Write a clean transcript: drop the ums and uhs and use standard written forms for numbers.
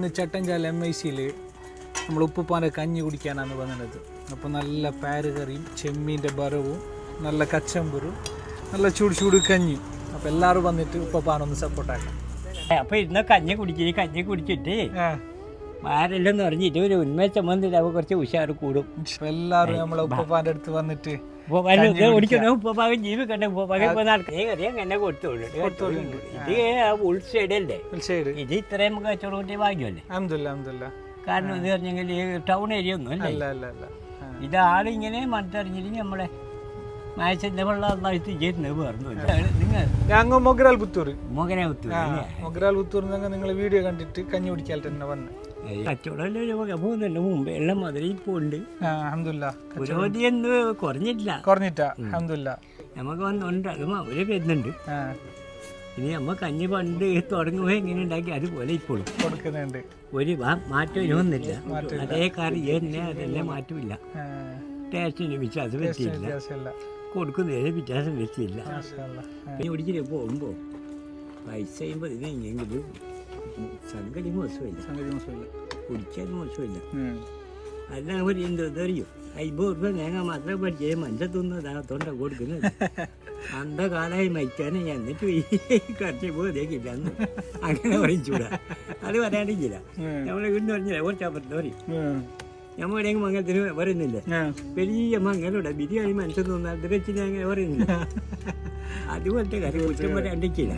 ഇന്ന് ചട്ടഞ്ചാൽ MIC-യിൽ നമ്മൾ ഉപ്പുപ്പാൻ്റെ കഞ്ഞി കുടിക്കാനാണ് വന്നത്. അപ്പോൾ നല്ല പയറ് കറിയും ചെമ്മീൻ്റെ ബറവും നല്ല കച്ചമ്പറും നല്ല ചൂട് ചൂട് കഞ്ഞിയും. അപ്പോൾ എല്ലാവരും വന്നിട്ട് ഉപ്പപ്പാനൊന്ന് സപ്പോർട്ടാക്കാം. അപ്പോൾ ഇന്ന് കഞ്ഞി കുടിച്ചിട്ട് ആരെല്ലാം പറഞ്ഞിട്ട് ഒരു ഉന്മേഷം വന്നിട്ട് അവ കുറച്ച് ഉഷാറ് കൂടും. അപ്പോൾ എല്ലാവരും നമ്മളെ ഉപ്പപ്പാൻ്റെ അടുത്ത് വന്നിട്ട് ഉപ്പാകം ജീവിക്കണ്ടേ എന്നെ കൊടുത്തോളൂ. ഇത് ഉൾസൈഡല്ലേ, ഇത് ഇത്രയും കച്ചവടം കൂട്ടി ഭാഗ്യമല്ലേ. കാരണം ഇത് പറഞ്ഞെങ്കിൽ ടൗൺ ഏരിയ ഒന്നും അല്ല. ഇത് ആളിങ്ങനെ മണത്തറിഞ്ഞിട്ട് നമ്മളെ മായച്ചന്റെ വെള്ളം ചെയ്യുന്നത് പറഞ്ഞു. ഞങ്ങൾ മൊഗ്രാൽ പുത്തൂർ നിങ്ങൾ വീഡിയോ കണ്ടിട്ട് കഞ്ഞി കുടിക്കാൻ തന്നെ വന്നു. കച്ചവടം പോകുന്നുണ്ട്. മുമ്പ് എല്ലാം മധുര ഇപ്പോൾ ഉണ്ട്. പുരോഗതി എന്ന് കുറഞ്ഞിട്ടാ. നമുക്ക് വന്നുണ്ട്, അതും അവര് വരുന്നുണ്ട്. ഇനി നമ്മ കഞ്ഞി പണ്ട് തുടങ്ങുമ്പോൾ എങ്ങനെ ഉണ്ടാക്കി അതുപോലെ ഇപ്പോഴും കൊടുക്കുന്നുണ്ട്. ഒരു മാറ്റം ഇനൊന്നുമില്ല. അതേ കറി തന്നെ, അതെല്ലാം മാറ്റമില്ല. ടേസ്റ്റിന് വ്യത്യാസം വെച്ചില്ല, കൊടുക്കുന്നതിന് വ്യത്യാസം വെച്ചില്ല. പിന്നെ ഒടിച്ചിട്ട് പോകുമ്പോൾ പൈസ ചെയ്യുമ്പോൾ ഇതിനെങ്കിലും സംഗതി മോശമില്ല, കുടിക്കാൻ മോശമില്ല. അല്ല ഒരു എന്തറിയോ 50 രൂപ തേങ്ങ മാത്രം പഠിച്ചേ മനസ്സത്തൊന്നും തൊണ്ട കൊടുക്കുന്നത്. അന്ത കാലമായി മരിക്കാനെ ഞാൻ എന്നിട്ട് കുറച്ച് പോകില്ല അന്ന് അങ്ങനെ പറയിച്ചൂടാ. അത് പറയാണ്ടില്ല. നമ്മളെ വീടിന് പറഞ്ഞില്ല കുറച്ചപ്പുറത്ത് പറയും. നമ്മൾ എവിടെയെങ്കിലും മംഗലത്തിന് പറയുന്നില്ലേ, വലിയ മംഗലോടെ ബിരിയാണി മനസ്സത്തൊന്നും അത് വെച്ചിട്ട് അങ്ങനെ പറയുന്നില്ല. അതുപോലത്തെ കാര്യം കുറ്റം പറയാണ്ടിരിക്കില്ല.